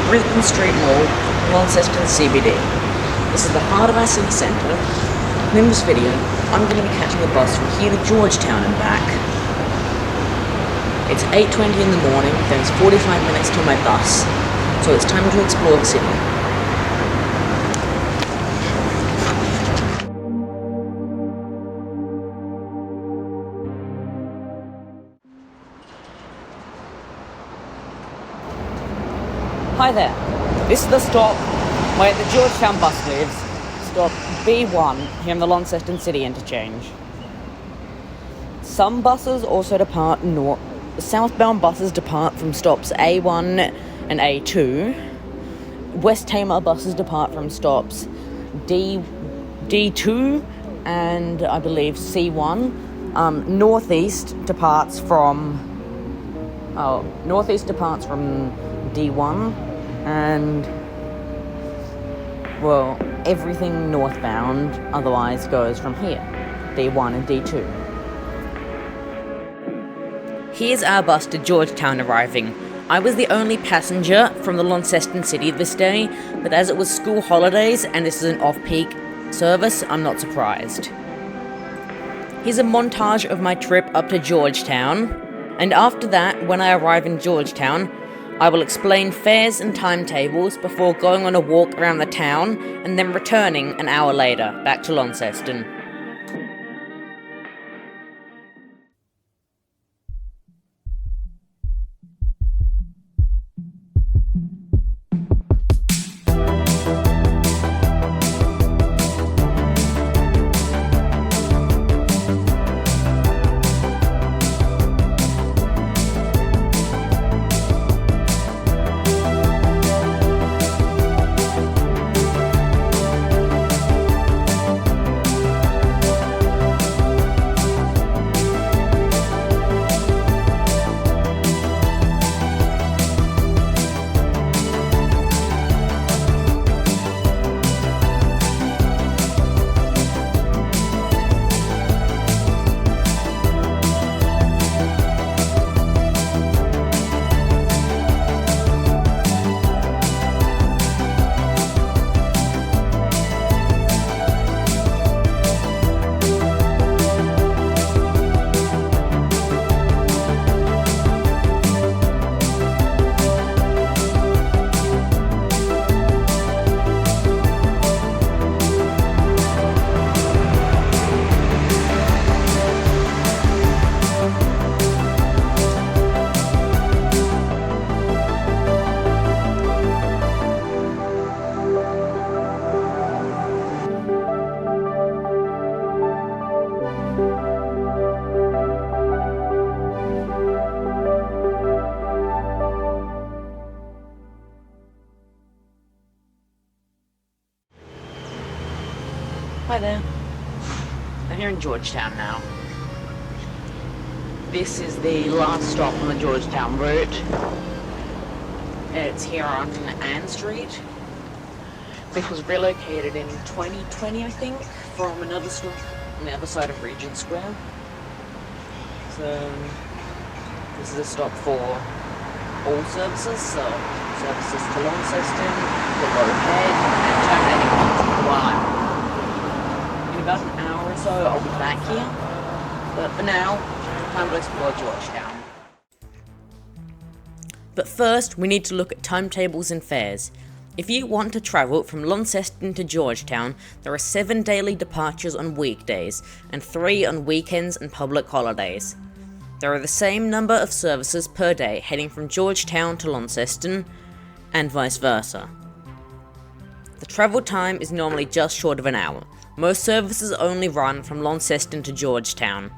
Brisbane Street Mall, Launceston CBD. This is the heart of our city centre, and in this video, I'm going to be catching a bus from here to Georgetown and back. It's 8:20 in the morning, there's 45 minutes till my bus, so it's time to explore the city. Hi there, this is the stop where the Georgetown bus lives, stop B1 here in the Launceston City interchange. Some buses also depart north. Southbound buses depart from stops A1 and A2. West Tamar buses depart from stops D2 and I believe C1. Northeast departs from D1 and everything northbound otherwise goes from here, D1 and D2. Here's our bus to Georgetown arriving. I was the only passenger from the Launceston City this day, but as it was school holidays and this is an off-peak service, I'm not surprised. Here's a montage of my trip up to Georgetown, and after that, when I arrive in Georgetown, I will explain fares and timetables before going on a walk around the town and then returning an hour later back to Launceston. Hi there. I'm here in Georgetown now. This is the last stop on the Georgetown route. It's here on Ann Street. This was relocated in 2020, I think, from another stop on the other side of Regent Square. So, this is a stop for all services, so services to Launceston, the Roadhead, and terminating ones for a while. In about an hour or so, I'll be back here, but for now, time to explore Georgetown. But first, we need to look at timetables and fares. If you want to travel from Launceston to Georgetown, there are 7 daily departures on weekdays, and 3 on weekends and public holidays. There are the same number of services per day heading from Georgetown to Launceston, and vice versa. The travel time is normally just short of an hour. Most services only run from Launceston to Georgetown.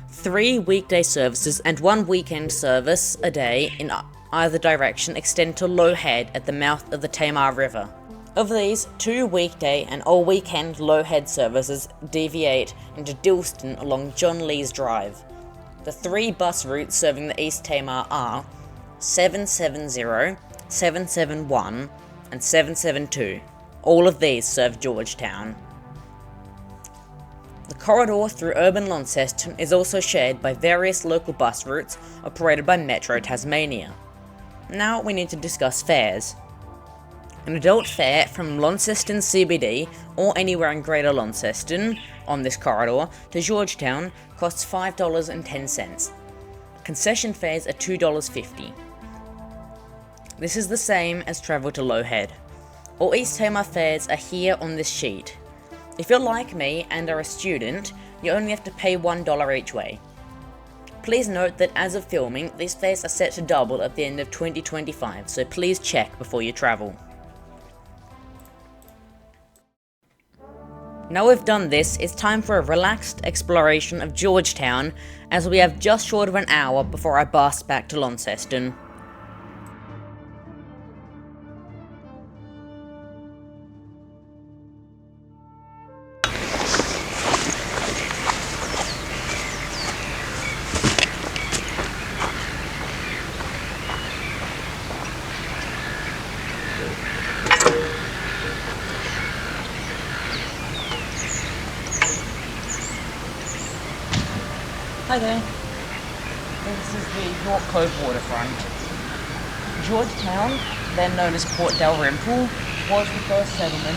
3 weekday services and 1 weekend service a day in either direction extend to Low Head at the mouth of the Tamar River. Of these, 2 weekday and all weekend Low Head services deviate into Dilston along John Lees Drive. The 3 bus routes serving the East Tamar are 770, 771 and 772. All of these serve Georgetown. The corridor through urban Launceston is also shared by various local bus routes operated by Metro Tasmania. Now we need to discuss fares. An adult fare from Launceston CBD or anywhere in Greater Launceston on this corridor to Georgetown costs $5.10. Concession fares are $2.50. This is the same as travel to Low Head. All East Tamar fares are here on this sheet. If you're like me and are a student, you only have to pay $1 each way. Please note that as of filming, these fares are set to double at the end of 2025, so please check before you travel. Now we've done this, it's time for a relaxed exploration of Georgetown, as we have just short of an hour before I bus back to Launceston. Hi there. This is the York Cove waterfront. Georgetown, then known as Port Dalrymple, was the first settlement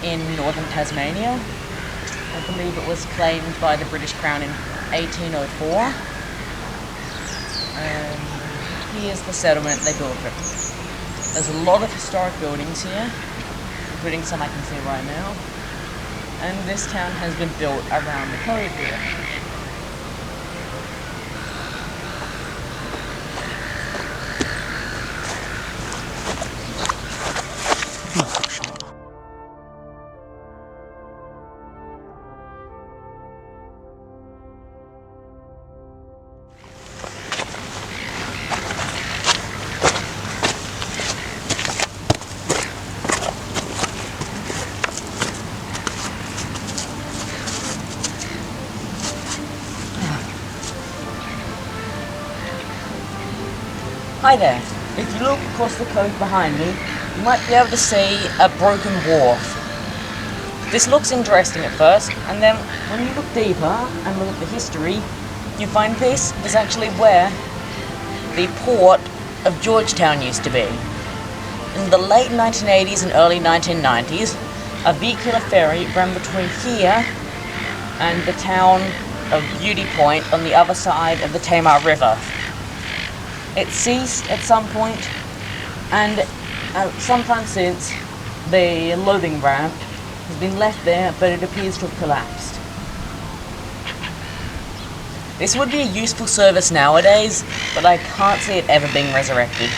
in northern Tasmania. I believe it was claimed by the British Crown in 1804. And here's the settlement they built it. There's a lot of historic buildings here, including some I can see right now. And this town has been built around the cove here. Hi there. If you look across the cove behind me, you might be able to see a broken wharf. This looks interesting at first, and then when you look deeper and look at the history, you find this is actually where the port of Georgetown used to be. In the late 1980s and early 1990s, a vehicular ferry ran between here and the town of Beauty Point on the other side of the Tamar River. It ceased at some point, and sometime since, the loading ramp has been left there, but it appears to have collapsed. This would be a useful service nowadays, but I can't see it ever being resurrected.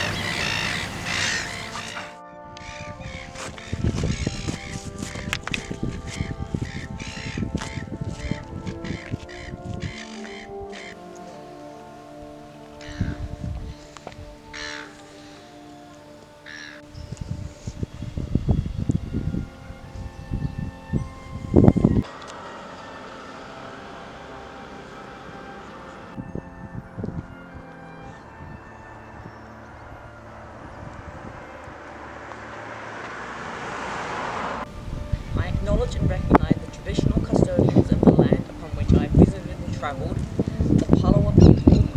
I acknowledge and recognise the traditional custodians of the land upon which I visited and travelled, the Palawa people of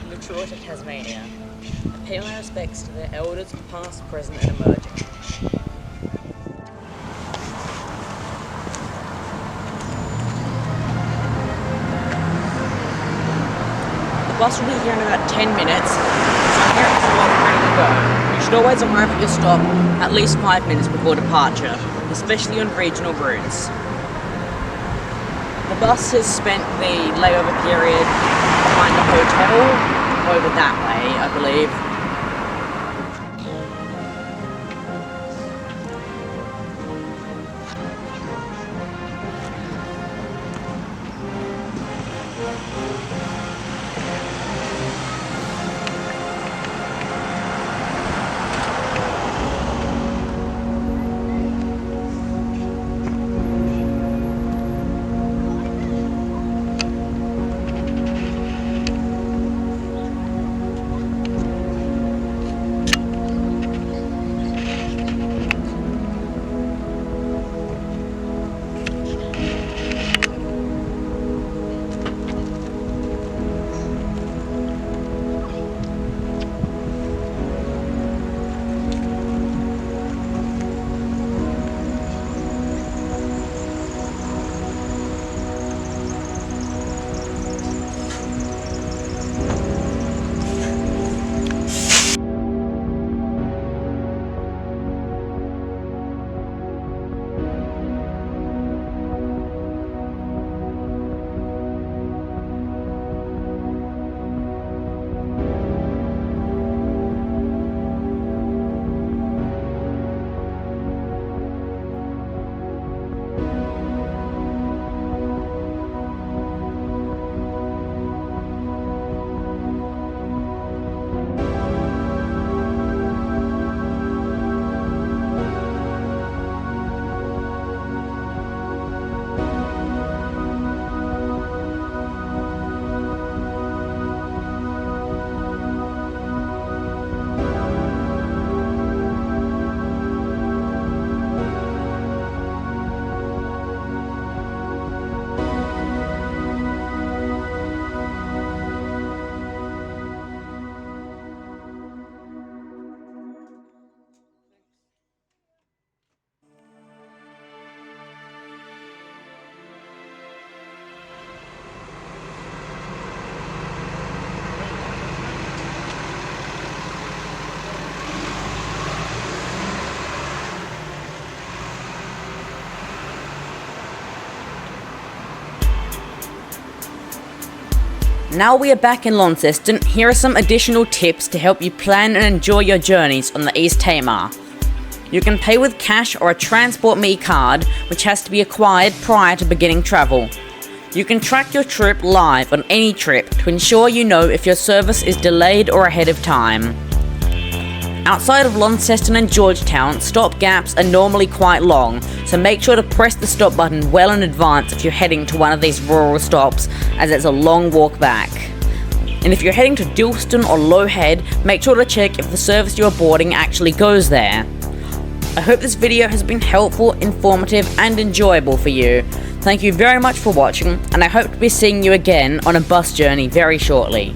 Lutruwita, Tasmania. I pay my respects to their elders, past, present and emerging. The bus will be here in about 10 minutes, so I'm here at the stop ready to go. You should always arrive at your stop at least 5 minutes before departure, especially on regional routes. The bus has spent the layover period behind the hotel, over that way, I believe. Now we are back in Launceston, here are some additional tips to help you plan and enjoy your journeys on the East Tamar. You can pay with cash or a Transport Me card, which has to be acquired prior to beginning travel. You can track your trip live on any trip to ensure you know if your service is delayed or ahead of time. Outside of Launceston and Georgetown, stop gaps are normally quite long, so make sure to press the stop button well in advance if you're heading to one of these rural stops, as it's a long walk back. And if you're heading to Dilston or Low Head, make sure to check if the service you're boarding actually goes there. I hope this video has been helpful, informative and enjoyable for you. Thank you very much for watching, and I hope to be seeing you again on a bus journey very shortly.